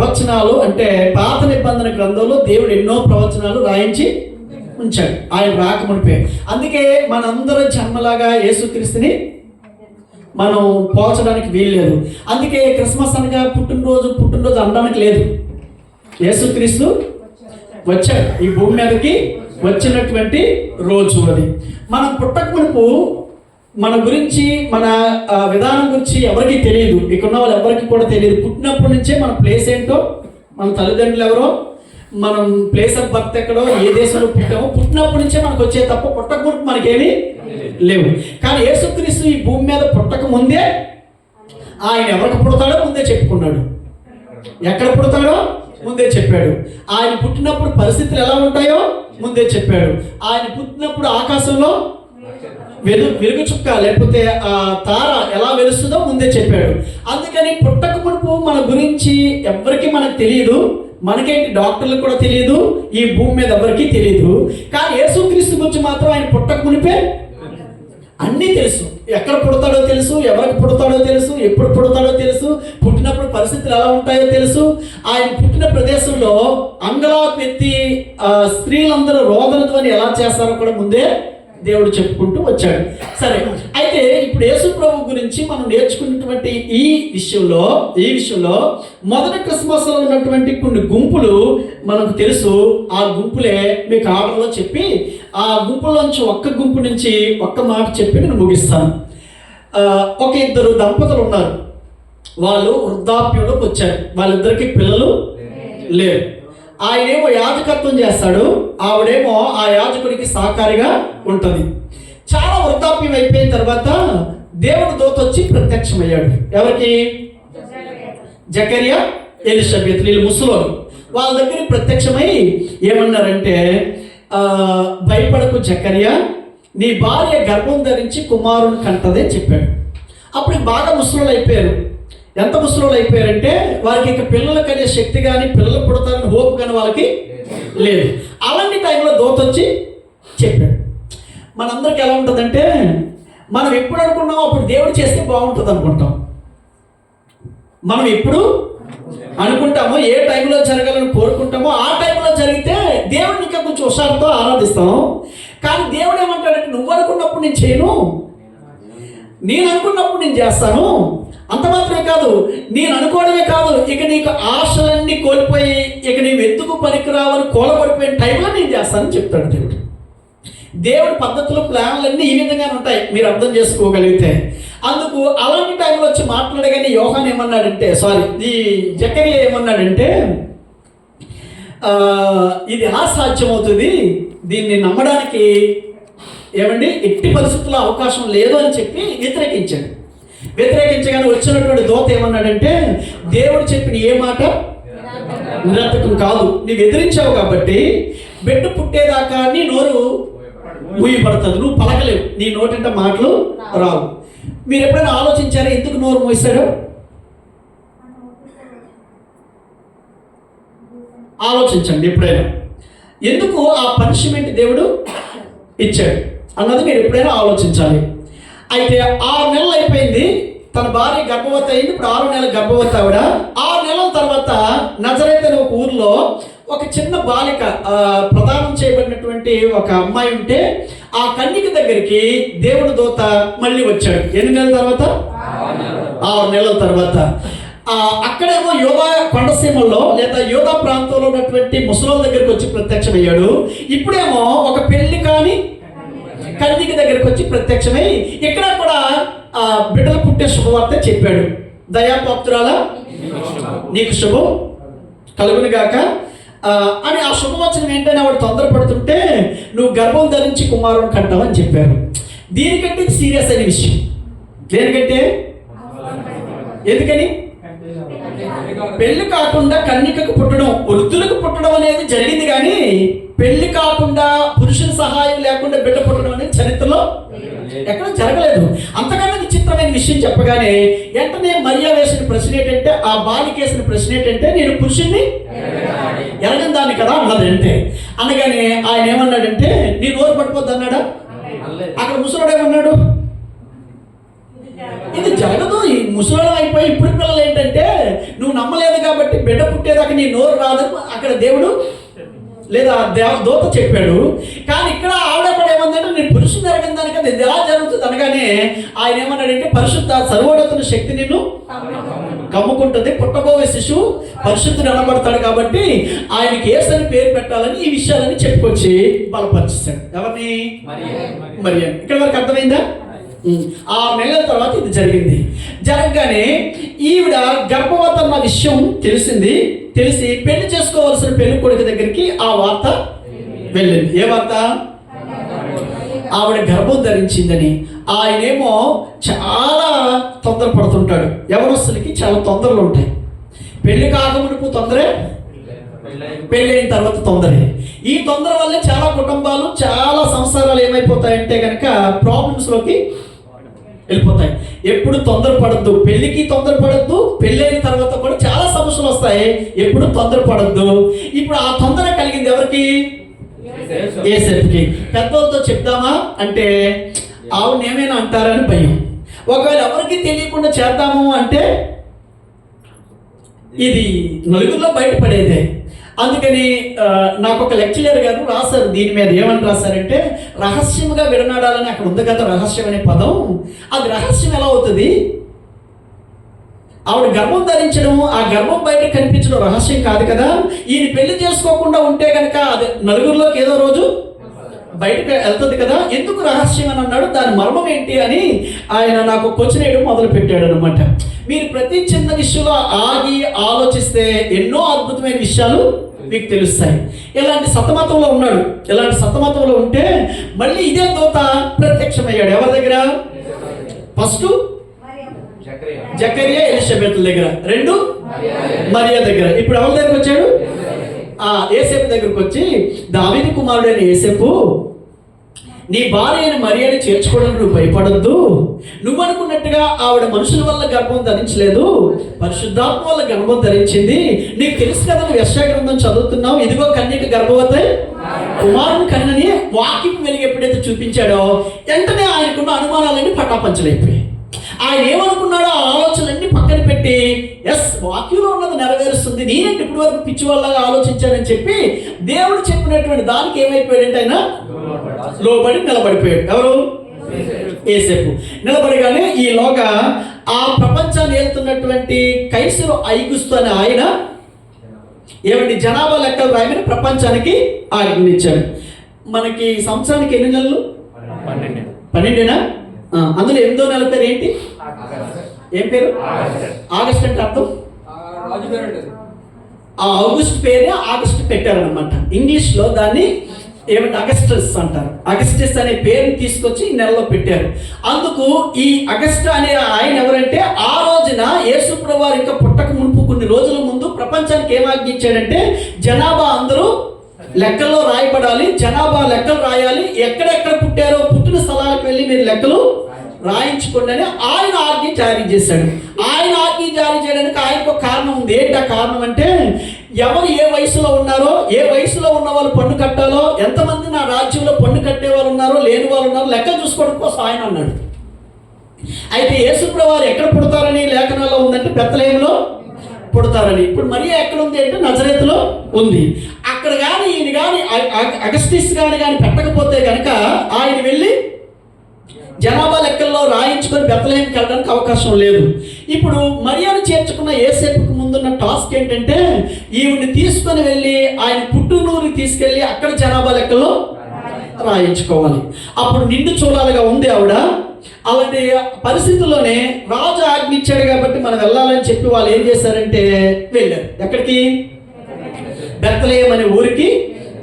ప్రవచనాలు అంటే పాత నిబంధన గ్రంథంలో దేవుడు ఎన్నో ప్రవచనాలు రాయించి ఉంచాడు ఆయన రాకమునిపే. అందుకే మనందరం జన్మలాగా యేసుక్రీస్తుని మనం పోల్చడానికి వీల్లేదు. అందుకే క్రిస్మస్ అనగా పుట్టినరోజు అనడానికి లేదు. యేసుక్రీస్తు వచ్చాడు, ఈ భూమి మీదకి వచ్చినటువంటి రోజు అది. మనం పుట్టక మునుపు మన గురించి మన విధానం గురించి ఎవరికి తెలియదు, ఇక్కడ ఉన్న వాళ్ళు ఎవరికి కూడా తెలియదు. పుట్టినప్పటి నుంచే మన ప్లేస్ ఏంటో, మన తల్లిదండ్రులు ఎవరో, మనం ప్లేస్ ఆఫ్ బర్త్ ఎక్కడో, ఏ దేశంలో పుట్టామో పుట్టినప్పటి నుంచే మనకు వచ్చే తప్ప పుట్టక మునుపు మనకేమీ లేవు. కానీ యేసుక్రీస్తు ఈ భూమి మీద పుట్టక ముందే ఆయన ఎవరికి పుడతాడో ముందే చెప్పుకున్నాడు, ఎక్కడ పుడతాడో ముందే చెప్పాడు. ఆయన పుట్టినప్పుడు పరిస్థితులు ఎలా ఉంటాయో ముందే చెప్పాడు. ఆయన పుట్టినప్పుడు ఆకాశంలో వెలుగు చుక్క లేకపోతే ఆ తార ఎలా వెలుస్తుందో ముందే చెప్పాడు. అందుకని పుట్టక మునుపు మన గురించి ఎవరికి మనకు తెలియదు, మనకేంటి డాక్టర్లకు కూడా తెలియదు, ఈ భూమి మీద ఎవరికి తెలియదు. కానీ యేసుక్రీస్తు గురించి మాత్రం ఆయన పుట్టక మునిపే అన్నీ తెలుసు. ఎక్కడ పుడతాడో తెలుసు, ఎవరికి పుడతాడో తెలుసు, ఎప్పుడు పుడతాడో తెలుసు, పుట్టినప్పుడు పరిస్థితులు ఎలా ఉంటాయో తెలుసు. ఆయన పుట్టిన ప్రదేశంలో అంగలాపు ఎత్తి స్త్రీలందరూ రోదన ధ్వని ఎలా చేస్తారో కూడా ముందే దేవుడు చెప్పుకుంటూ వచ్చాడు. సరే, అయితే ఇప్పుడు యేసు ప్రభు గురించి మనం నేర్చుకున్నటువంటి ఈ విషయంలో మొదటి క్రిస్మస్లో ఉన్నటువంటి కొన్ని గుంపులు మనకు తెలుసు. ఆ గుంపులే మీకు ఆర్డర్లో చెప్పి, ఆ గుంపులోంచి ఒక్క గుంపు నుంచి ఒక్క మాట చెప్పి నేను ముగిస్తాను. ఒక ఇద్దరు దంపతులు ఉన్నారు, వాళ్ళు వృద్ధాప్యంలోకి వచ్చారు, వాళ్ళిద్దరికి పిల్లలు లేరు. ఆయనేమో యాజకత్వం చేస్తాడు, ఆవిడేమో ఆ యాజకుడికి సహకారిగా ఉంటుంది. చాలా వృద్ధాప్యం అయిపోయిన తర్వాత దేవుడి దూత వచ్చి ప్రత్యక్షమయ్యాడు. ఎవరికి? జకరియా, ఎలిషబెత్, వీళ్ళు ముసలోళ్ళు. వాళ్ళ దగ్గర ప్రత్యక్షమై ఏమన్నారంటే, భయపడకు జకరియా, నీ భార్య గర్భం ధరించి కుమారుని కంటదే చెప్పాడు. అప్పుడు బాగా ముసలోళ్ళు అయిపోయారు. ఎంత ముసలోళ్ళు అయిపోయారంటే వారికి ఇక పిల్లలు కనే శక్తి కానీ పిల్లలు పుడతారని హోప్ కానీ వాళ్ళకి లేదు. అలాంటి టైంలో దూత వచ్చి చెప్పాడు. మనందరికి ఎలా ఉంటుందంటే, మనం ఎప్పుడు అనుకున్నామో అప్పుడు దేవుడు చేస్తే బాగుంటుంది అనుకుంటాం. మనం ఎప్పుడు అనుకుంటామో, ఏ టైంలో జరగాలని కోరుకుంటామో ఆ టైంలో జరిగితే దేవుడిని ఇంకా కొంచెం హుషారుతో ఆరాధిస్తాం. కానీ దేవుడు ఏమంటాడంటే, నువ్వు అనుకున్నప్పుడు నేను చేయను, నేను అనుకున్నప్పుడు నేను చేస్తాను. అంత మాత్రమే కాదు, నేను అనుకోవడమే కాదు, ఇక నీకు ఆశలన్నీ కోల్పోయి ఇక నీవు ఎందుకు పనికిరావని కూలబడిపోయిన టైంలో నేను చేస్తానని చెప్తాడు దేవుడు. దేవుడి పద్ధతులు, ప్లాన్లన్నీ ఈ విధంగానే ఉంటాయి, మీరు అర్థం చేసుకోగలిగితే. అందుకు అలాంటి టైంలో వచ్చి మాట్లాడగానే యోహాన్ ఏమన్నాడంటే, ఈ జకరియా ఏమన్నాడంటే, ఇది ఎలా సాధ్యమవుతుంది, దీన్ని నమ్మడానికి ఏమండి ఎట్టి పరిస్థితుల్లో అవకాశం లేదు అని చెప్పి వ్యతిరేకించగానే వచ్చినటువంటి దూత ఏమన్నాడంటే, దేవుడు చెప్పిన ఏ మాట నిరర్థకం కాదు, నీవు ఎదిరించావు కాబట్టి బిడ్డ పుట్టేదాకా నీ నోరు మూయబడుతుంది, నువ్వు పలకలేవు, నీ నోటింట మాటలు రావు. మీరు ఎప్పుడైనా ఆలోచించారా ఎందుకు నోరు మూసాడు? ఆలోచించండి ఎప్పుడైనా, ఎందుకు ఆ పనిష్మెంట్ దేవుడు ఇచ్చాడు అన్నది మీరు ఎప్పుడైనా ఆలోచించాలి. అయితే 6 నెలలు అయిపోయింది, తన భార్య గర్భవతి అయింది. ఇప్పుడు 6 నెలల గర్భవతి ఆవిడ. 6 నెలల తర్వాత నజరేత్ అనే ఒక ఊర్లో ఒక చిన్న బాలిక, ప్రదానం చేయబడినటువంటి ఒక అమ్మాయి ఉంటే, ఆ కన్యక దగ్గరికి దేవుని దూత మళ్ళీ వచ్చాడు. ఎన్ని నెలల తర్వాత? 6 నెలల తర్వాత. అక్కడేమో యోధా కొండసీమల్లో లేదా యోధా ప్రాంతంలో ఉన్నటువంటి ముసలోళ్ళ దగ్గరికి వచ్చి ప్రత్యక్షమయ్యాడు. ఇప్పుడేమో ఒక పెళ్లి కాని కన్యక దగ్గరికి వచ్చి ప్రత్యక్షమై ఇక్కడ కూడా బిడ్డలు పుట్టే శుభవార్త చెప్పాడు. దయాపాత్రురాలా, నీకు శుభం కలుగును గాక అని. ఆ శుభవచనం ఏంటని ఆవిడ తొందరపడుతుంటే, నువ్వు గర్భం ధరించి కుమారుని కంటావని చెప్పారు. దీనికంటే సీరియస్ అయిన విషయం. దేనికంటే? ఎందుకని? పెళ్లి కాకుండా కన్యకకు పుట్టడం, వృద్ధులకు పుట్టడం అనేది జరిగింది, కానీ పెళ్లి కాకుండా పురుషుల సహాయం లేకుండా బిడ్డ పుట్టడం అనేది చరిత్రలో ఎక్కడ జరగలేదు. అంతకన్నా విచిత్రమైన విషయం చెప్పగానే వెంటనే మరియా వేసిన ప్రశ్న ఏంటంటే, ఆ బాలిక వేసిన ప్రశ్న ఏంటంటే, నేను పురుషుణ్ణి ఎరగని దాన్ని కదా అన్నది. అంటే అనగానే ఆయన ఏమన్నాడంటే, నీ నోరు పడిపోద్ది అన్నాడా? అక్కడ ముసలుడు ఏమన్నాడు, ఇది జరగదు, ముసలి అయిపోయి ఇప్పుడు పిల్లలు ఏంటంటే నువ్వు నమ్మలేదు కాబట్టి బిడ్డ పుట్టేదాకా నీ నోరు రాదని అక్కడ దేవుడు లేదా దూత చెప్పాడు. కానీ ఇక్కడ ఆవిడ కూడా ఏమందంటే నేను పురుషుడు జరిగిన దానికన్నా ఇది ఎలా జరుగుతుంది అనగానే ఆయన ఏమన్నాడంటే పరిశుద్ధ సర్వోన్నతుని శక్తి నిన్ను కమ్ముకుంటుంది, పుట్టబోయే శిశువు పరిశుద్ధుడు అనబడతాడు కాబట్టి ఆయనకి యేసు అని పేరు పెట్టాలని ఈ విషయాలని చెప్పుకొచ్చి బలపరిచేశాడు. ఎవరిని? మరియ. ఇక్కడ వరకు అర్థమైందా? 6 నెలల తర్వాత ఇది జరిగింది. జరగగానే ఈవిడ గర్భవతి అన్న విషయం తెలిసి పెళ్లి చేసుకోవాల్సిన పెళ్లి కొడుకు దగ్గరికి ఆ వార్త వెళ్ళింది. ఏ వార్త? ఆవిడ గర్భం ధరించిందని. ఆయనేమో చాలా తొందరపడుతుంటాడు. యవనస్తులకి చాలా తొందరలు ఉంటాయి. పెళ్లి కాకమునుపు తొందరే, పెళ్ళి అయిన తర్వాత తొందరే. ఈ తొందర వల్లే చాలా కుటుంబాలు, చాలా సంసారాలు ఏమైపోతాయంటే కనుక ప్రాబ్లమ్స్లోకి వెళ్ళిపోతాయి. ఎప్పుడు తొందరపడద్దు, పెళ్లికి తొందరపడద్దు, పెళ్ళి అయిన తర్వాత కూడా చాలా సమస్యలు వస్తాయి. ఎప్పుడు తొందరపడద్దు. ఇప్పుడు ఆ తొందర కలిగింది ఎవరికి? యేసేపుకి. పెద్దలతో చెప్దామా అంటే ఆవిడ ఏమైనా అంటారని భయం. ఒకవేళ ఎవరికి తెలియకుండా చేద్దాము అంటే ఇది నలుగురిలో బయటపడేదే. అందుకని నాకు ఒక లెక్చరర్ గారు రాశారు దీని మీద. ఏమని రాశారంటే రహస్యముగా విడనాడాలని అక్కడ ఉంది కదా రహస్యం అనే పదం. అది రహస్యం ఎలా అవుతుంది? ఆవిడ గర్భం ధరించడం, ఆ గర్భం బయట కనిపించడం రహస్యం కాదు కదా. ఈయన పెళ్లి చేసుకోకుండా ఉంటే కనుక అది నలుగురిలోకి ఏదో రోజు బయటకు వెళ్తుంది కదా. ఎందుకు రహస్యం అని అన్నాడు. దాని మర్మం ఏంటి అని ఆయన నాకు క్వశ్చన్ వేయడం మొదలు పెట్టాడు అనమాట. మీరు ప్రతి చిన్న విషయంలో ఆగి ఆలోచిస్తే ఎన్నో అద్భుతమైన విషయాలు మీకు తెలుస్తాయి. ఇలాంటి సతమతంలో ఉన్నాడు. ఇలాంటి సతమతంలో ఉంటే మళ్ళీ ఇదే దూత ప్రత్యక్షమయ్యాడు. ఎవరి దగ్గర? ఫస్ట్ జకరియా ఎలిషబెత్ దగ్గర, 2 మరియా దగ్గర. ఇప్పుడు ఎవరి దగ్గరకు వచ్చాడు? యేసేపు దగ్గరకు వచ్చి దావీదు కుమారుడైన యేసేపు, నీ భార్య అయిన మరియాని చేర్చుకోవడానికి నువ్వు భయపడద్దు. నువ్వు అనుకున్నట్టుగా ఆవిడ మనుషుల వల్ల గర్భం ధరించలేదు, పరిశుద్ధాత్మ వల్ల గర్భం ధరించింది. నీకు తెలుసు కదా, నువ్వు యెషయా గ్రంథం చదువుతున్నావు. ఇదిగో కన్యక గర్భవతి కుమారుని కన్నని వాక్యం వెలిగి ఎప్పుడైతే చూపించాడో వెంటనే ఆయనకున్న అనుమానాలన్నీ పటాపంచలైపోయాయి. ఆయన ఏమనుకున్నాడో ఆ ఆలోచనలన్నీ పక్కన పెట్టి వాక్యంలో ఉన్నది నెరవేరుస్తుంది, నేనంటే ఇప్పుడు వరకు పిచ్చి వాళ్ళగా ఆలోచించానని చెప్పి దేవుడు చెప్పినటువంటి దానికి ఏమైపోయాడంటే ఆయన లోబడి నిలబడిపోయాడు. ఎవరు? యేసేపు. నిలబడిగానే ఈలోగా ఆ ప్రపంచాన్ని ఏలుతున్నటువంటి కైసరు ఐగుస్తు అనే ఆయన ఏమండి జనాభా లెక్కలు రాయమని ప్రపంచానికి ఆజ్ఞించాడు. మనకి సంవత్సరానికి ఎన్ని నెలలు? 12. అందులో 8వ నెల పేరు ఏంటి? ఏం పేరు? ఆగస్ట్ అంటే అర్థం? ఆగస్ట్ పేరే ఆగస్ట్ పెట్టారనమాట. ఇంగ్లీష్లో దాన్ని ఏమంటే అగస్టస్ అంటారు. అగస్టస్ అనే పేరుని తీసుకొచ్చి ఈ నెలలో పెట్టారు. అందుకు ఈ అగస్ట్ అనే ఆయన ఎవరంటే ఆ రోజున యేసుప్రభువు వారు ఇంకా పుట్టక మునుపు కొన్ని రోజుల ముందు ప్రపంచానికి ఏం ఆజ్ఞించాడంటే జనాభా అందరూ లెక్కల్లో రాయబడాలి, జనాభా లెక్కలు రాయాలి, ఎక్కడెక్కడ పుట్టారో పుట్టిన స్థలాలకు వెళ్ళి మీరు లెక్కలు రాయించుకోండి అని ఆయన ఆజ్ఞ జారీ చేశాడు. ఆయన ఆజ్ఞ జారీ చేయడానికి ఆయనకు ఒక కారణం ఉంది. ఏంటి ఆ కారణం అంటే ఎవరు ఏ వయసులో ఉన్నారో, ఏ వయసులో ఉన్న వాళ్ళు పన్ను కట్టాలో, ఎంతమంది నా రాజ్యంలో పన్ను కట్టే వాళ్ళు ఉన్నారో, లేని వాళ్ళు ఉన్నారో లెక్కలు చూసుకోవడం కోసం ఆయన అన్నాడు. అయితే యేసుప్రభువు వారు ఎక్కడ పుడతారని లేఖనాల్లో ఉందంటే బెత్లెహేములో పుడతారని. ఇప్పుడు మరియా ఎక్కడ ఉంది అంటే నజరేతులో ఉంది. అక్కడ కానీ ఈయన కానీ అగస్టిస్ కానీ పెట్టకపోతే కనుక ఆయన వెళ్ళి జనాభా లెక్కల్లో రాయించుకొని బెత్లెహేంకి వెళ్ళడానికి అవకాశం లేదు. ఇప్పుడు మరియాను చేర్చుకున్న యేసేపుకు ముందున్న టాస్క్ ఏంటంటే ఈవిని తీసుకొని వెళ్ళి ఆయన పుట్టునూరుకి తీసుకెళ్ళి అక్కడ జనాభా లెక్కల్లో రాయించుకోవాలి. అప్పుడు నిండు చూడాలిగా ఉంది ఆవిడ. అలాంటి పరిస్థితుల్లోనే రాజు ఆజ్ఞించాడు కాబట్టి మనం వెళ్ళాలని చెప్పి వాళ్ళు ఏం చేశారంటే వెళ్ళారు. ఎక్కడికి? బెత్లెహేం అనే ఊరికి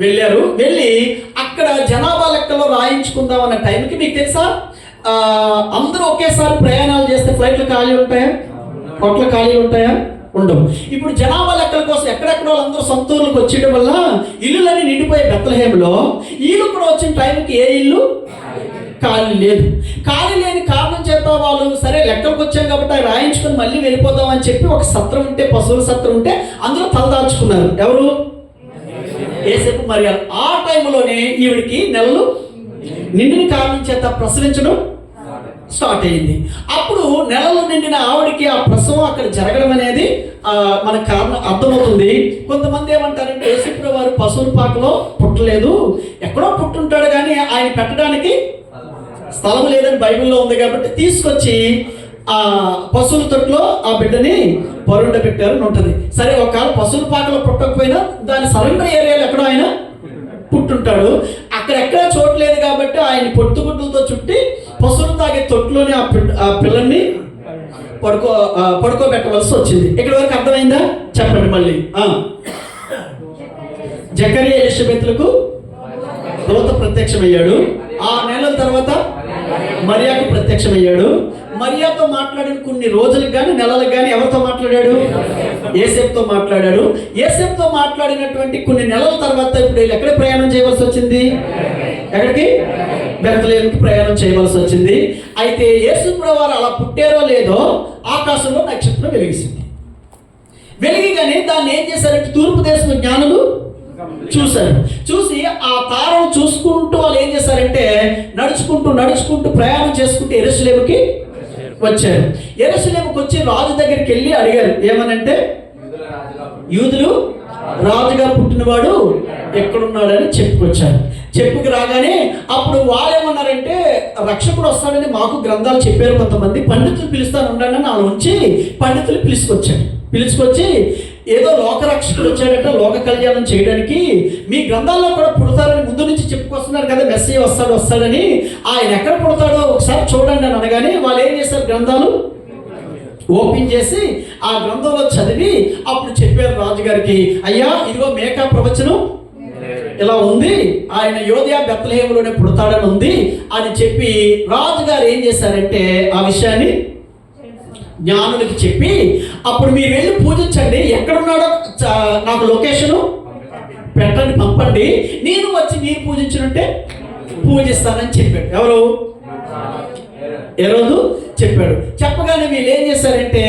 వెళ్ళారు. వెళ్ళి అక్కడ జనాభా లెక్కలో రాయించుకుందాం అన్న టైంకి మీకు తెలుసా అందరూ ఒకేసారి ప్రయాణాలు చేస్తే ఫ్లైట్లు ఖాళీ ఉంటాయా? కొట్ల ఖాళీ ఉంటాయా? ఉండవు. ఇప్పుడు జనాభా లెక్కల కోసం ఎక్కడెక్కడ వాళ్ళందరూ సొంత ఊర్లకు వచ్చేయడం వల్ల ఇల్లులన్నీ నిండిపోయే బెత్లెహేంలో వీళ్ళు కూడా వచ్చిన టైంకి ఏ ఇల్లు ఖాళీ లేదు. ఖాళీ లేని కారణం చేత వాళ్ళు సరే లెక్కలకు వచ్చాం కాబట్టి అవి రాయించుకొని మళ్ళీ వెళ్ళిపోదాం అని చెప్పి ఒక సత్రం ఉంటే, పశువుల సత్రం ఉంటే అందులో తలదాచుకున్నారు. ఎవరు? యేసేపు మరియా. ఆ టైంలోనే ఈవిడికి నెలలు నిండిన కారణం చేత ప్రసవించడం స్టార్ట్ అయింది. అప్పుడు నెలలు నిండిన ఆవిడికి ఆ ప్రసవం అక్కడ జరగడం అనేది మనకు కారణం అర్థమవుతుంది. కొంతమంది ఏమంటారంటే యేసుప్రభువు వారు పశువుల పాకలో పుట్టలేదు, ఎక్కడో పుట్టుంటాడు కానీ ఆయన పెట్టడానికి స్థలం లేదని బైబిల్లో ఉంది కాబట్టి తీసుకొచ్చి ఆ పశువుల తొట్టులో ఆ బిడ్డని పరుండ పెట్టారని ఉంటుంది. సరే, ఒకవేళ పశువుల పాకలో పుట్టకపోయినా దాని సరెండర్ ఏరియాలో ఎక్కడో ఆయన పుట్టుంటాడు. అక్కడెక్కడ చోట్లేదు కాబట్టి ఆయన పొట్టుగుడ్డలతో చుట్టి పశువులు తాగే తొట్టులోనే ఆ పిల్లల్ని పడుకోబెట్టవలసి వచ్చింది. ఇక్కడ వరకు అర్థమైందా? చెప్పండి మళ్ళీ. జకరియా ఎలిషబెతులకు దూత ప్రత్యక్షమయ్యాడు. ఆ నెలల తర్వాత మరియాకు ప్రత్యక్షమయ్యాడు. మరియాతో మాట్లాడిన కొన్ని రోజులకు కానీ నెలలకు కానీ ఎవరితో మాట్లాడాడు? యేసేపుతో మాట్లాడాడు. యేసేపుతో మాట్లాడినటువంటి కొన్ని నెలల తర్వాత ఇప్పుడు వీళ్ళు ఎక్కడ ప్రయాణం చేయవలసి వచ్చింది? ఎక్కడికి? బెత్లెహేముకి ప్రయాణం చేయవలసి వచ్చింది. అయితే యేసుప్రభువు వారు అలా పుట్టారో లేదో ఆకాశంలో నక్షత్రం వెలిగింది. వెలిగిగానే దాన్ని ఏం చేశారంటే తూర్పు దేశం జ్ఞానులు చూశారు. చూసి ఆ తారను చూసుకుంటూ వాళ్ళు ఏం చేశారంటే నడుచుకుంటూ ప్రయాణం చేసుకుంటూ యెరూషలేముకి వచ్చారు. యెరూషలేముకి వచ్చి రాజు దగ్గరికి వెళ్ళి అడిగారు, ఏమనంటే యూదులు రాజుగా పుట్టినవాడు ఎక్కడున్నాడని చెప్పుకొచ్చారు. చెప్పుకు రాగానే అప్పుడు వాళ్ళేమన్నారంటే రక్షకుడు వస్తాడని మాకు గ్రంథాలు చెప్పారు, కొంతమంది పండితులు పిలుస్తాను ఉండండి అని వాళ్ళు ఉంచి పండితులు పిలుచుకొచ్చి ఏదో లోకరక్షకుడు వచ్చాడంటే లోక కళ్యాణం చేయడానికి మీ గ్రంథాల్లో కూడా పుడతారని ముందు నుంచి చెప్పుకొస్తున్నారు కదా, మెస్సీ వస్తాడని, ఆయన ఎక్కడ పుడతాడో ఒకసారి చూడండి అని అనగానే వాళ్ళు ఏం చేశారు? గ్రంథాలు ఓపెన్ చేసి ఆ గ్రంథంలో చదివి అప్పుడు చెప్పారు రాజుగారికి, అయ్యా ఇదిగో మేకా ప్రవచనం ఇలా ఉంది, ఆయన యోధయా బెత్లెహేములోనే పుడతాడని ఉంది అని చెప్పి రాజుగారు ఏం చేశారంటే ఆ విషయాన్ని జ్ఞానులకి చెప్పి అప్పుడు మీరు వెళ్ళి పూజించండి, ఎక్కడున్నాడో నాకు లొకేషను పెట్టండి, పంపండి, నేను వచ్చి మీరు పూజించినట్టే పూజిస్తానని చెప్పాడు. ఎవరు? హేరోదు చెప్పాడు. చెప్పగానే వీళ్ళు ఏం చేశారంటే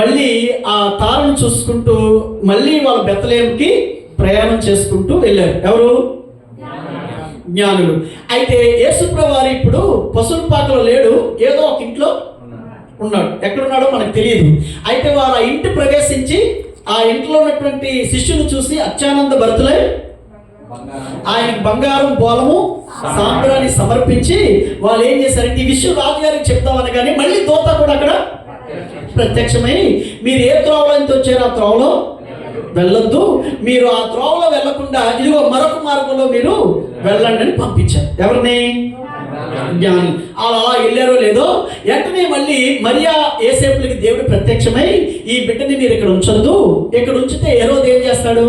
మళ్ళీ ఆ తారను చూసుకుంటూ మళ్ళీ వాళ్ళు బెత్లెహేముకి ప్రయాణం చేసుకుంటూ వెళ్ళారు. ఎవరు? జ్ఞానులు. అయితే యేసుప్రభువు వారు ఇప్పుడు పశువుల పాకలో లేడు, ఏదో ఒక ఇంట్లో ఉన్నాడు. ఎక్కడున్నాడో మనకు తెలియదు. అయితే వారు ఆ ఇంటి ప్రవేశించి ఆ ఇంట్లో ఉన్నటువంటి శిష్యులు చూసి అత్యానంద భరితులై ఆయనకు బంగారం బోలము సాంబ్రాన్ని సమర్పించి వాళ్ళు ఏం చేశారంటే ఈ విషయం రాజుగారికి చెప్తామని కానీ మళ్ళీ దూత కూడా అక్కడ ప్రత్యక్షమై మీరు ఏ త్రోవలో ఎంత వచ్చారో ఆ త్రోవలో వెళ్ళొద్దు, మీరు ఆ త్రోవలో వెళ్లకుండా ఇదిగో మరొక మార్గంలో మీరు వెళ్ళండి అని పంపించారు. ఎవరిని? జ్ఞాని. అలా వెళ్ళారో లేదో వెంటనే మళ్ళీ మరియా యేసేపులకి దేవుడు ప్రత్యక్షమై ఈ బిడ్డని మీరు ఇక్కడ ఉంచొద్దు, ఇక్కడ ఉంచితే హేరోదు ఏం చేస్తాడు?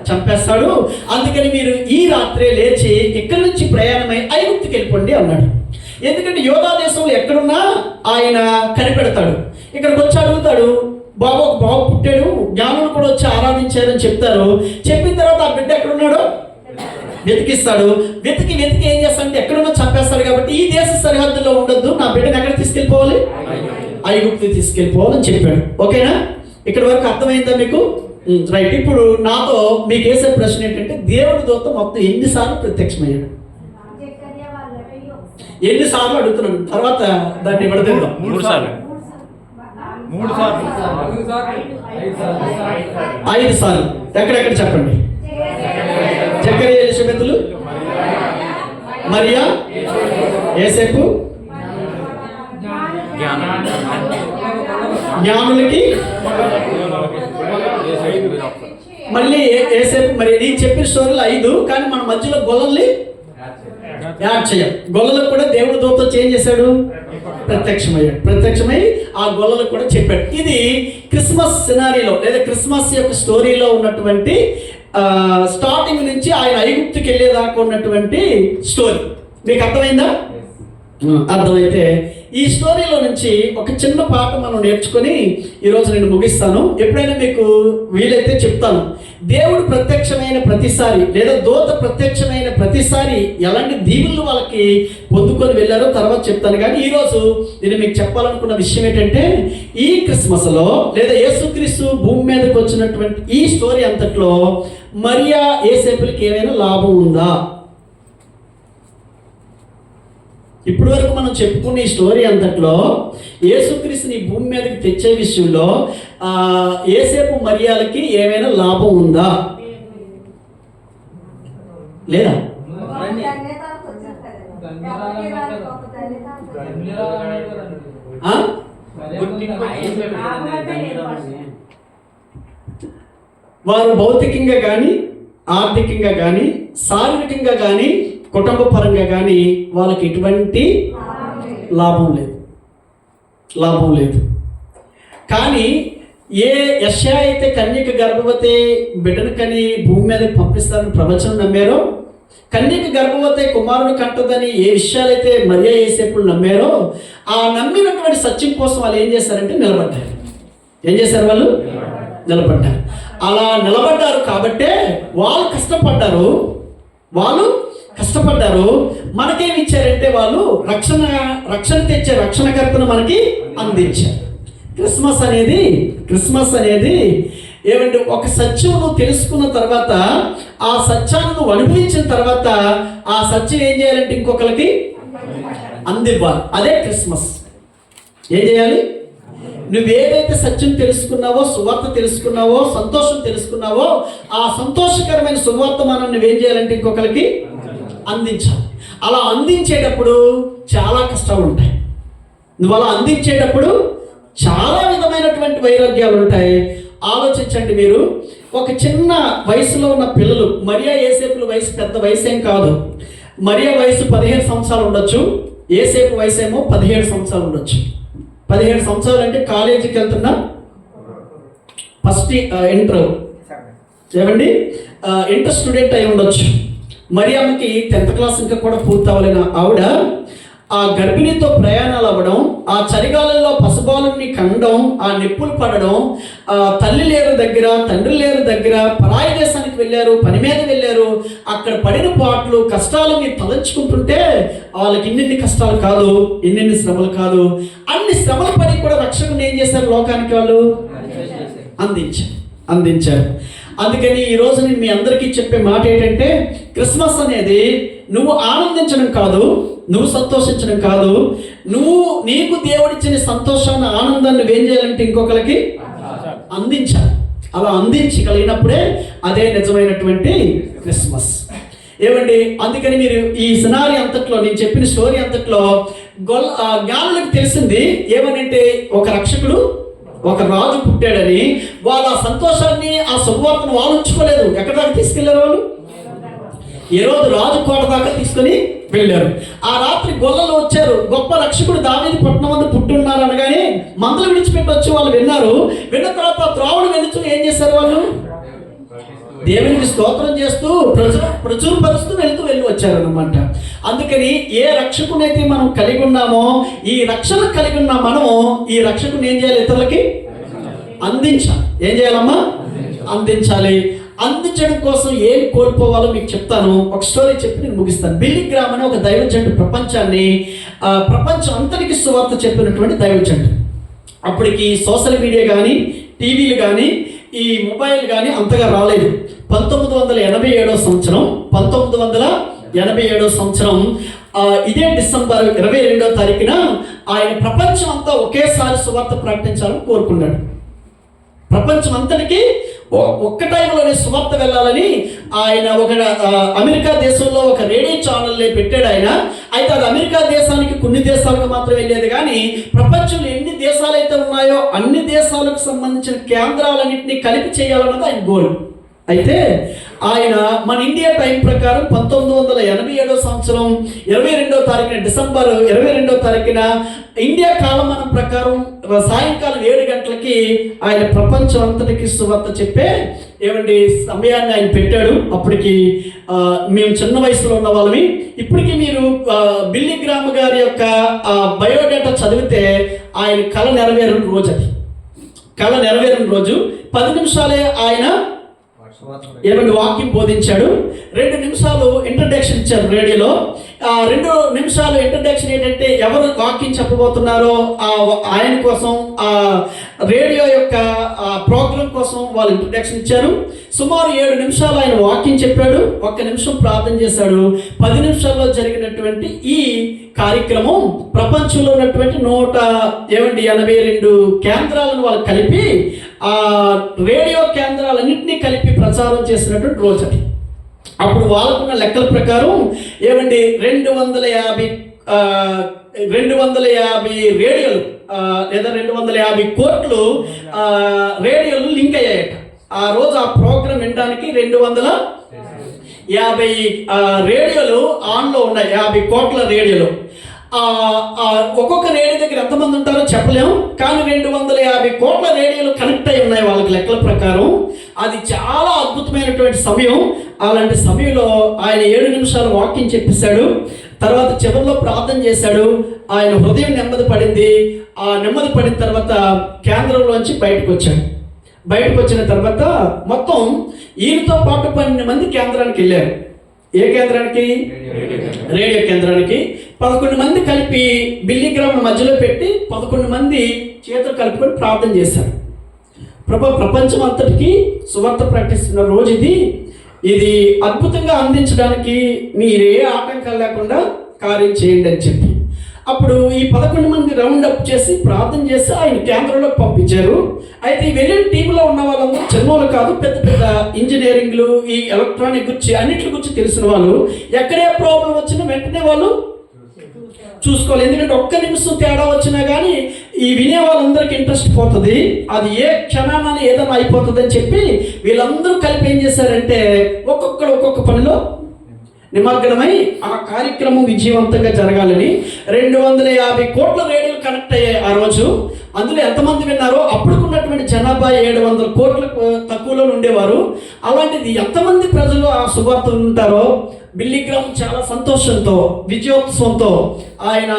చంపేస్తాడు. అందుకని మీరు ఈ రాత్రే లేచి ఇక్కడి నుంచి ప్రయాణమై ఐగుప్తుకి వెళ్ళిపోండి అన్నాడు. ఎందుకంటే యోధా దేశంలో ఎక్కడున్నా ఆయన కనిపెడతాడు. ఇక్కడికి వచ్చి అడుగుతాడు, బాబు ఒక బాబు పుట్టాడు, జ్ఞానులు కూడా వచ్చి ఆరాధించారని చెప్తారు. చెప్పిన తర్వాత ఆ బిడ్డ ఎక్కడున్నాడో వెతికిస్తాడు. వెతికి ఏం చేస్తాడంటే ఎక్కడున్నా చంపేస్తాడు. కాబట్టి ఈ దేశ సరిహద్దుల్లో ఉండొద్దు, నా బిడ్డను ఎక్కడ తీసుకెళ్ళిపోవాలి? ఐగుప్తుకి తీసుకెళ్ళిపోవాలని చెప్పాడు. ఓకేనా? ఇక్కడ వరకు అర్థమైందా మీకు? రైట్. ఇప్పుడు నాతో మీకు వేసే ప్రశ్న ఏంటంటే దేవుడి దూత మొత్తం ఎన్నిసార్లు ప్రత్యక్షమయ్యాడు? ఎన్నిసార్లు అడుగుతున్నాను, తర్వాత దాన్ని విడదీద్దాం. 3 సార్లు 5 సార్లు. ఎక్కడెక్కడ చెప్పండి? జకరియా ఎలిషబెతులు, మరియా, యేసేపు, జ్ఞానులకి, మళ్ళీ యేసేపు. మరి నేను చెప్పిన స్టోరీలు 5, కానీ మన మధ్యలో గొల్లల్ని యాడ్ చేయం. గొల్లలకు కూడా దేవుడు దూత చేంజ్ చేశాడు, ప్రత్యక్షమై ఆ గొల్లలకు కూడా చెప్పాడు. ఇది క్రిస్మస్ సినారీలో లేదా క్రిస్మస్ యొక్క స్టోరీలో ఉన్నటువంటి స్టార్టింగ్ నుంచి ఆయన ఐగుప్తుకి వెళ్ళేదాకా ఉన్నటువంటి స్టోరీ. మీకు అర్థమైందా? అర్థమైతే ఈ స్టోరీలో నుంచి ఒక చిన్న పాట మనం నేర్చుకొని ఈరోజు నేను ముగిస్తాను. ఎప్పుడైనా మీకు వీలైతే చెప్తాను. దేవుడు ప్రత్యక్షమైన ప్రతిసారి లేదా దూత ప్రత్యక్షమైన ప్రతిసారి ఎలాంటి దీవులు వాళ్ళకి పొందుకొని వెళ్ళారో తర్వాత చెప్తాను. కానీ ఈరోజు నేను మీకు చెప్పాలనుకున్న విషయం ఏంటంటే ఈ క్రిస్మస్లో లేదా యేసుక్రీస్తు భూమి మీదకి వచ్చినటువంటి ఈ స్టోరీ అంతట్లో మరియా యేసేపులకి ఏమైనా లాభం ఉందా? ఇప్పటి వరకు మనం చెప్పుకునే ఈ స్టోరీ అంతట్లో యేసుక్రీస్తుని భూమి మీదకి తెచ్చే విషయంలో యేసేపు మరియాలకి ఏమైనా లాభం ఉందా? లేదా? వారు భౌతికంగా కానీ, ఆర్థికంగా కానీ, శారీరకంగా కానీ, కుటుంబ పరంగా కానీ వాళ్ళకి ఎటువంటి లాభం లేదు. కానీ ఏ యెషయా అయితే కన్యక గర్భవతి బిడ్డను కని భూమి మీద పంపిస్తారని ప్రవచనం నమ్మారో, కన్యక గర్భవతి కుమారుడు కంటదని ఏ విషయాలైతే మరియా యేసేపులు నమ్మారో, ఆ నమ్మినటువంటి సత్యం కోసం వాళ్ళు ఏం చేశారంటే నిలబడ్డారు. ఏం చేశారు? వాళ్ళు నిలబడ్డారు. అలా నిలబడ్డారు కాబట్టే వాళ్ళు కష్టపడ్డారు. మనకేమి ఇచ్చారంటే వాళ్ళు రక్షణ తెచ్చే రక్షణకర్తను మనకి అందించారు. క్రిస్మస్ అనేది ఏమంటే ఒక సత్యం నువ్వు తెలుసుకున్న తర్వాత, ఆ సత్యాన్ని నువ్వు అనుభవించిన తర్వాత, ఆ సత్యం ఏం చేయాలంటే ఇంకొకరికి అందివ్వాలి. అదే క్రిస్మస్. ఏం చేయాలి? నువ్వేదైతే సత్యం తెలుసుకున్నావో, సువార్త తెలుసుకున్నావో, సంతోషం తెలుసుకున్నావో, ఆ సంతోషకరమైన సువార్తమానం నువ్వేం చేయాలంటే ఇంకొకరికి అందించాలి. అలా అందించేటప్పుడు చాలా కష్టాలు ఉంటాయి. నువ్వు అలా అందించేటప్పుడు చాలా విధమైనటువంటి వైరాగ్యాలు ఉంటాయి. ఆలోచించండి మీరు. ఒక చిన్న వయసులో ఉన్న పిల్లలు, మరియా యేసేపుల వయసు పెద్ద వయసు ఏం కాదు. మరియా వయసు 17 సంవత్సరాలు ఉండొచ్చు, యేసేపు వయసు ఏమో 17 సంవత్సరాలు ఉండొచ్చు. 17 సంవత్సరాలు అంటే కాలేజీకి వెళ్తున్నా ఫస్ట్ ఇంటర్ స్టూడెంట్ అయి ఉండొచ్చు. మరియమ్మకి 10th క్లాస్ ఇంకా కూడా పూర్తి అవ్వలేని ఆవిడ ఆ గర్భిణితో ప్రయాణాలు అవ్వడం, ఆ చలిగాలంలో పసుబాలుని కండడం, ఆ నిప్పులు పడడం, తల్లి లేరు దగ్గర, తండ్రి లేరు దగ్గర, పరాయి దేశానికి వెళ్ళారు, పని మీద వెళ్ళారు. అక్కడ పడిన పాటలు, కష్టాలు మీరు తలంచుకుంటుంటే వాళ్ళకి ఇన్నిన్ని కష్టాలు కాదు, ఇన్నిన్ని శ్రమలు కాదు. అన్ని శ్రమలు పడి కూడా రక్షకుని ఏం చేశారు? లోకానికి వాళ్ళు అందించారు. అందుకని ఈరోజు నేను మీ అందరికీ చెప్పే మాట ఏంటంటే, క్రిస్మస్ అనేది నువ్వు ఆనందించడం కాదు, నువ్వు సంతోషించడం కాదు, నీకు దేవుడిచ్చిన సంతోషాన్ని, ఆనందాన్ని నువ్వేం చేయాలంటే ఇంకొకరికి అందించాలి. అలా అందించగలిగినప్పుడే అదే నిజమైనటువంటి క్రిస్మస్. ఏమండి, అందుకని మీరు ఈ సినారీ అంతట్లో, నేను చెప్పిన స్టోరీ అంతట్లో జ్ఞానులకు తెలిసింది ఏమనంటే, ఒక రక్షకుడు, ఒక రాజు పుట్టాడని. వాళ్ళు ఆ సంతోషాన్ని, ఆ శుభవార్తను వాళ్ళు ఉంచుకోలేదు. ఎక్కడి దాకా తీసుకెళ్లారు? వాళ్ళు ఏ రోజు రాజు కోట దాకా తీసుకొని వెళ్ళారు. ఆ రాత్రి గొల్లలు వచ్చారు, గొప్ప రక్షకుడు దావీదు పట్టణం మంది పుట్టున్నారు అనగానే మందలు విడిచిపెట్టొచ్చు. వాళ్ళు విన్న తర్వాత త్రావుడు వెళుతూ ఏం చేశారు? వాళ్ళు దేవునికి స్తోత్రం చేస్తూ ప్రచురపరుస్తూ వెళ్ళి వచ్చారు అనమాట. అందుకని ఏ రక్షకునైతే మనం కలిగి ఉన్నామో, ఈ రక్షణ కలిగి ఉన్న మనము ఈ రక్షకుని ఏం చేయాలి? ఇతరులకి అందించాలి. ఏం చేయాలమ్మా? అందించాలి. అందించడం కోసం ఏం కోల్పోవాలో మీకు చెప్తాను. ఒక స్టోరీ చెప్పి నేను ముగిస్తాను. బిల్లీ గ్రామ్ అనే ఒక దైవజనుడు ప్రపంచం అంతటికి సువార్త చెప్పినటువంటి దైవజనుడు. అప్పటికి సోషల్ మీడియా కానీ, టీవీలు కానీ, ఈ మొబైల్ కానీ అంతగా రాలేదు. 1987 సంవత్సరం ఇదే డిసెంబర్ 22వ తారీఖున ఆయన ప్రపంచం అంతా ఒకేసారి సువార్త ప్రకటించాలని కోరుకున్నాడు. ప్రపంచం అంతటికి ఒక్క టైంలోనే సువార్త వెళ్ళాలని ఆయన ఒక అమెరికా దేశంలో ఒక రేడియో ఛానల్ని పెట్టాడు ఆయన. అయితే అది అమెరికా దేశానికి కొన్ని దేశాలకు మాత్రం వెళ్ళేది, కానీ ప్రపంచంలో ఎన్ని దేశాలు అయితే ఉన్నాయో అన్ని దేశాలకు సంబంధించిన కేంద్రాలన్నింటినీ కలిపి చేయాలన్నది ఆయన గోల్. అయితే ఆయన మన ఇండియా టైం ప్రకారం 1987 సంవత్సరం 22వ తారీఖున డిసెంబర్ 22వ తారీఖున ఇండియా కాలమానం ప్రకారం సాయంకాలం 7 గంటలకి ఆయన ప్రపంచం అంతటికి సువార్త చెప్పే సమయాన్ని ఆయన పెట్టాడు. అప్పటికి మేము చిన్న వయసులో ఉన్న వాళ్ళమి. ఇప్పటికీ మీరు బిల్లీ గ్రామ్ గారి యొక్క బయోడేటా చదివితే ఆయన కళ నెరవేరిన రోజు 10 నిమిషాలే ఆయన ఏమంటే వాక్యం బోధించాడు. 2 నిమిషాలు ఇంట్రడక్షన్ ఇచ్చారు రేడియోలో. 2 నిమిషాలు ఇంట్రడక్షన్ ఏంటంటే ఎవరు వాక్యం చెప్పబోతున్నారో ఆయన కోసం, ఆ రేడియో యొక్క ప్రోగ్రాం కోసం వాళ్ళు ఇంట్రడక్షన్ ఇచ్చారు. సుమారు 7 నిమిషాలు ఆయన వాక్యం చెప్పాడు, 1 నిమిషం ప్రార్థన చేశాడు. 10 నిమిషాల్లో జరిగినటువంటి ఈ కార్యక్రమం ప్రపంచంలో ఉన్నటువంటి 182 కేంద్రాలను వాళ్ళు కలిపి, ఆ రేడియో కేంద్రాలన్నింటినీ కలిపి ప్రచారం చేసినటువంటి రోజు అది. అప్పుడు వాళ్ళకున్న లెక్కల ప్రకారం 250 రేడియోలు లేదా 250 కోట్లు రేడియోలు లింక్ అయ్యాయట. ఆ రోజు ఆ ప్రోగ్రాం వినడానికి 250 రేడియోలు ఆన్లో ఉన్నాయి. 50 కోట్ల రేడియోలు. ఒక్కొక్క రేడియో దగ్గర ఎంతమంది ఉంటారో చెప్పలేము, కానీ 250 కోట్ల రేడియోలు కనెక్ట్ అయి ఉన్నాయి వాళ్ళకి లెక్కల ప్రకారం. అది చాలా అద్భుతమైనటువంటి సమయం. అలాంటి సమయంలో ఆయన 7 నిమిషాలు వాక్యం చెప్పేశాడు. తర్వాత చివరిలో ప్రార్థన చేశాడు. ఆయన హృదయం నెమ్మది పడింది. ఆ నెమ్మది పడిన తర్వాత కేంద్రంలోంచి బయటకు వచ్చాడు. బయటకు వచ్చిన తర్వాత మొత్తం ఈయనతో పాటు 12 మంది కేంద్రానికి వెళ్ళారు. ఏ కేంద్రానికి? రేడియో కేంద్రానికి. 11 మంది కలిపి బిల్లి గ్రామం మధ్యలో పెట్టి 11 మంది చేతులు కలుపుకొని ప్రార్థన చేశారు. ప్రపంచం అంతటికి సువార్త ప్రకటిస్తున్న రోజు ఇది అద్భుతంగా అందించడానికి మీరే ఆటంకాలు లేకుండా కార్యం చేయండి అని చెప్పి, అప్పుడు ఈ 11 మంది రౌండ్ అప్ చేసి ప్రార్థన చేసి ఆయన కేంద్రంలోకి పంపించారు. అయితే ఈ వెళ్ళిన టీంలో ఉన్న వాళ్ళందరూ చిన్నవాళ్ళు కాదు, పెద్ద పెద్ద ఇంజనీరింగ్లు, ఈ ఎలక్ట్రానిక్ గురించి అన్నింటి గురించి తెలిసిన వాళ్ళు. ఎక్కడే ప్రాబ్లం వచ్చినా వెంటనే వాళ్ళు చూసుకోవాలి. ఎందుకంటే 1 నిమిషం తేడా వచ్చినా కానీ ఈ వినే వాళ్ళందరికీ ఇంట్రెస్ట్ పోతుంది. అది ఏ క్షణాన ఏదైనా అయిపోతుంది అని చెప్పి వీళ్ళందరూ కలిపి ఏం చేశారంటే ఒక్కొక్క పనిలో నిమగ్నమై ఆ కార్యక్రమం విజయవంతంగా జరగాలని 250 కోట్ల రేడియోలు కనెక్ట్ అయ్యాయి ఆ రోజు. అందులో ఎంతమంది విన్నారో అప్పుడుకున్నటువంటి జనాభా 700 కోట్లకు తక్కువలో ఉండేవారు. అలాంటిది ఎంతమంది ప్రజలు ఆ సువార్త ఉంటారో బిల్లి గ్రామం చాలా సంతోషంతో, విజయోత్సవంతో ఆయన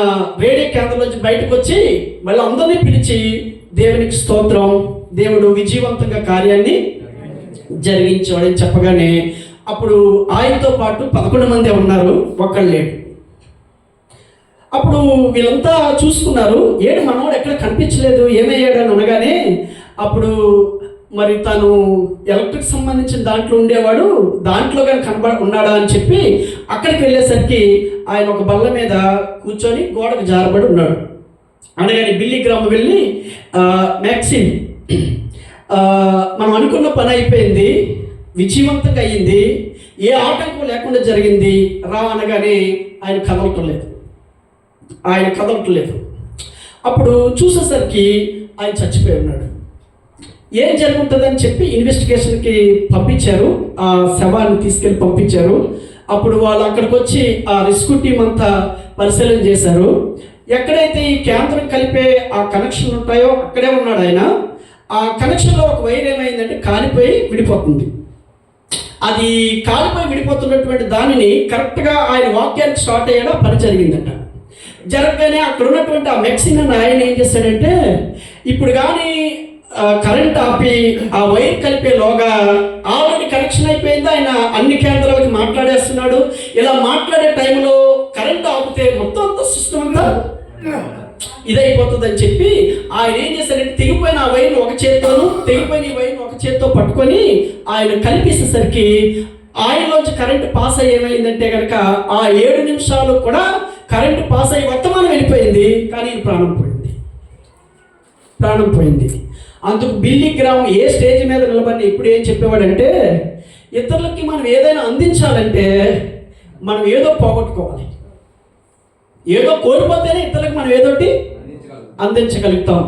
రేడియో కేంద్రం నుంచి బయటకు వచ్చి మళ్ళీ అందరినీ పిలిచి దేవునికి స్తోత్రం, దేవుడు విజయవంతంగా కార్యాన్ని జరిగించాడని చెప్పగానే అప్పుడు ఆయనతో పాటు 11 మంది ఉన్నారు, ఒక్కళ్ళు లేడు. అప్పుడు వీళ్ళంతా చూసుకున్నారు, ఏడు మనోడు ఎక్కడ కనిపించలేదు, ఏమయ్యాడు అని అనగానే అప్పుడు మరి తను ఎలక్ట్రిక్ సంబంధించిన దాంట్లో ఉండేవాడు, దాంట్లో కానీ ఉన్నాడా అని చెప్పి అక్కడికి వెళ్ళేసరికి ఆయన ఒక బల్ల మీద కూర్చొని గోడకు జారబడి ఉన్నాడు. అనగానే బిల్లి గ్రామం వెళ్ళి మ్యాక్సిమ్ మనం అనుకున్న పని అయిపోయింది, విజయవంతంగా అయ్యింది, ఏ ఆటంకం లేకుండా జరిగింది రా అనగానే ఆయన కదలటలేదు. అప్పుడు చూసేసరికి ఆయన చచ్చిపోయి ఉన్నాడు. ఏం జరుగుతుందని చెప్పి ఇన్వెస్టిగేషన్కి పంపించారు, ఆ శవాన్ని తీసుకెళ్ళి పంపించారు. అప్పుడు వాళ్ళు అక్కడికి వచ్చి ఆ రెస్క్యూ టీం అంతా పరిశీలన చేశారు. ఎక్కడైతే ఈ కేంద్రం కలిపే ఆ కనెక్షన్ ఉంటాయో అక్కడే ఉన్నాడు ఆయన. ఆ కనెక్షన్లో ఒక వైర్ ఏమైందంటే కాలిపోయి విడిపోతుంది. అది కాలిపోయి విడిపోతున్నటువంటి దానిని కరెక్ట్గా ఆయన వాక్యానికి స్టార్ట్ అయ్యాడో పని జరిగిందట. జరగగానే అక్కడ ఉన్నటువంటి ఆ మెక్సిన్ అన్న ఆయన ఏం చేశాడంటే, ఇప్పుడు కానీ కరెంట్ ఆపి ఆ వైర్ కలిపేలోగా ఆల్రెడీ కనెక్షన్ అయిపోయింది, ఆయన అన్ని కేంద్రాలకి మాట్లాడేస్తున్నాడు. ఇలా మాట్లాడే టైంలో కరెంట్ ఆపితే మొత్తం అంతా సిస్టమ్ అంతా ఇదైపోతుందని చెప్పి ఆయన ఏం చేశారంటే తెగిపోయిన ఆ వైర్ను ఒక చేత్తోను, తెగిపోయిన ఈ వైర్ను ఒక చేత్తో పట్టుకొని ఆయన కలిపేసేసరికి ఆయనలోంచి కరెంటు పాస్ అయ్యి ఏమైందంటే కనుక ఆ 7 నిమిషాలు కూడా కరెంటు పాస్ అయ్యి వర్తమానం వెళ్ళిపోయింది, కానీ ప్రాణం పోయింది. అందుకు బిల్లి గ్రామం ఏ స్టేజ్ మీద నిలబడి ఇప్పుడు ఏం చెప్పేవాడంటే, ఇతరులకి మనం ఏదైనా అందించాలంటే మనం ఏదో పోగొట్టుకోవాలి, ఏదో కోల్పోతేనే ఇతరులకు మనం ఏదోటి అందించగలుగుతాం.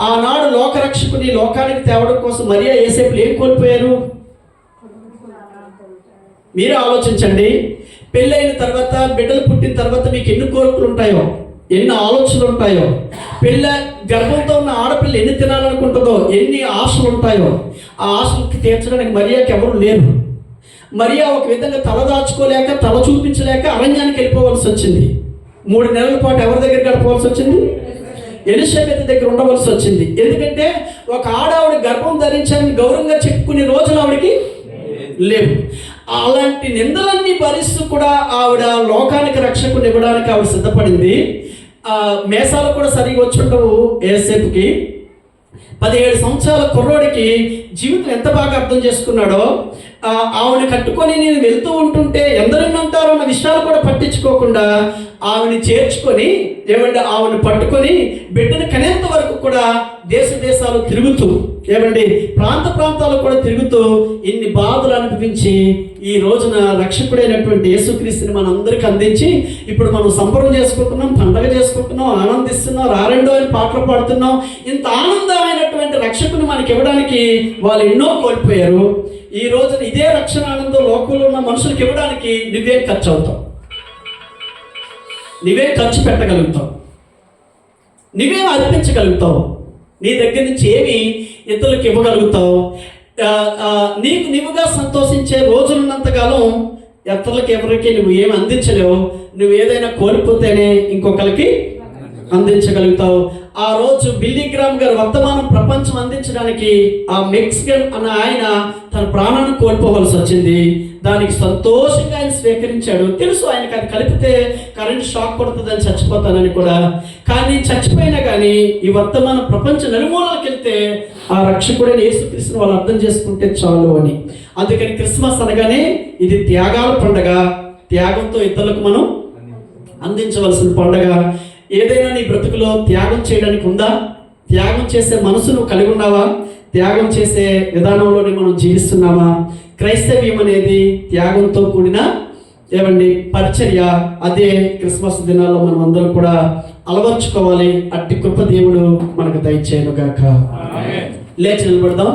ఆనాడు లోకరక్షకుని లోకానికి తేవడం కోసం మరియా యేసేపులు ఏం కోల్పోయారు? మీరు ఆలోచించండి. పెళ్ళైన తర్వాత, బిడ్డలు పుట్టిన తర్వాత మీకు ఎన్ని కోరికలు ఉంటాయో, ఎన్ని ఆలోచనలు ఉంటాయో, గర్భంతో ఉన్న ఆడపిల్ల ఎన్ని తినాలనుకుంటుందో, ఎన్ని ఆశలు ఉంటాయో, ఆ ఆశలకి తీర్చడానికి మరియాకి ఎవరు లేరు. మరియా ఒక విధంగా తలదాచుకోలేక, తల చూపించలేక అరణ్యానికి వెళ్ళిపోవలసి వచ్చింది. 3 నెలల పాటు ఎవరి దగ్గర గడపవలసి వచ్చింది? ఎలిజబెత్ దగ్గర ఉండవలసి వచ్చింది. ఎందుకంటే ఒక ఆడావిడ గర్భం ధరించాలని గౌరవంగా చెప్పుకునే రోజులు ఆవిడకి లేవు. అలాంటి నిందలన్నీ భరిస్తూ కూడా ఆవిడ లోకానికి రక్షకుని ఇవ్వడానికి ఆవిడ సిద్ధపడింది. మేసాలు కూడా సరిగా వచ్చుండవు ఏసేపుకి. 17 సంవత్సరాల కుర్రోడికి జీవితం ఎంత బాగా అర్థం చేసుకున్నాడో, ఆవిడని కట్టుకొని నేను వెళ్తూ ఉంటుంటే ఎందరిని అంటారో అన్న విషయాలు కూడా పట్టించుకోకుండా ఆవిడని చేర్చుకొని ఆవిడని పట్టుకొని బిడ్డను కనేంత వరకు కూడా దేశాలు తిరుగుతూ ప్రాంతాలు కూడా తిరుగుతూ ఇన్ని బాధలు అనుభవించి ఈ రోజున రక్షకుడైనటువంటి యేసుక్రీస్తుని మనందరికీ అందించి ఇప్పుడు మనం సంబరం చేసుకుంటున్నాం, పండగ చేసుకుంటున్నాం, ఆనందిస్తున్నాం, రారెండో అని పాటలు పాడుతున్నాం. ఇంత ఆనందమైనటువంటి రక్షకుని మనకి ఇవ్వడానికి వాళ్ళు ఎన్నో కోల్పోయారు. ఈ రోజున ఇదే రక్షణ ఆనందం లోకంలో ఉన్న మనుషులకు ఇవ్వడానికి నువ్వేం ఖర్చు అవుతావు, నువ్వేం ఖర్చు పెట్టగలుగుతావు, నువ్వేం అర్పించగలుగుతావు, నీ దగ్గర నుంచి ఏమి ఇతరులకు ఇవ్వగలుగుతావు? నీకు నీవుగా సంతోషించే రోజులున్నంతకాలం ఇతరులకు ఎవరికి నువ్వు ఏమి అందించలేవు. నువ్వు ఏదైనా కోల్పోతేనే ఇంకొకరికి అందించగలుగుతావు. ఆ రోజు బిల్లీ గ్రామ్ గారు వర్తమానం ప్రపంచం అందించడానికి ఆ మెక్సికన్ అన్న ఆయన తన ప్రాణాన్ని కోల్పోవలసి వచ్చింది. దానికి సంతోషంగా ఆయన స్వీకరించాడు. తెలుసు ఆయనకి అది కలిపితే కరెంట్ షాక్ కొడుతుందని చచ్చిపోతానని కూడా. కానీ చచ్చిపోయినా కానీ ఈ వర్తమాన ప్రపంచ నలుమూలకి వెళ్తే ఆ రక్షకుడైన యేసుక్రీస్తుని వాళ్ళు అర్థం చేసుకుంటే చాలు అని. అందుకని క్రిస్మస్ అనగానే ఇది త్యాగాల పండుగ. త్యాగంతో ఇతరులకు మనం అందించవలసిన పండుగ. ఏదైనా నీ బ్రతుకులో త్యాగం చేయడానికి ఉందా? త్యాగం చేసే మనసును కలిగి ఉన్నావా? త్యాగం చేసే విధానంలోనే మనం జీవిస్తున్నామా? క్రైస్తవ్యం అనేది త్యాగంతో కూడిన పరిచర్య. అదే క్రిస్మస్ దినాల్లో మనం అందరం కూడా అలవర్చుకోవాలి. అట్టి కృప దేవుడు మనకు దయచేయను గాక. లేచి నిలబడదాం.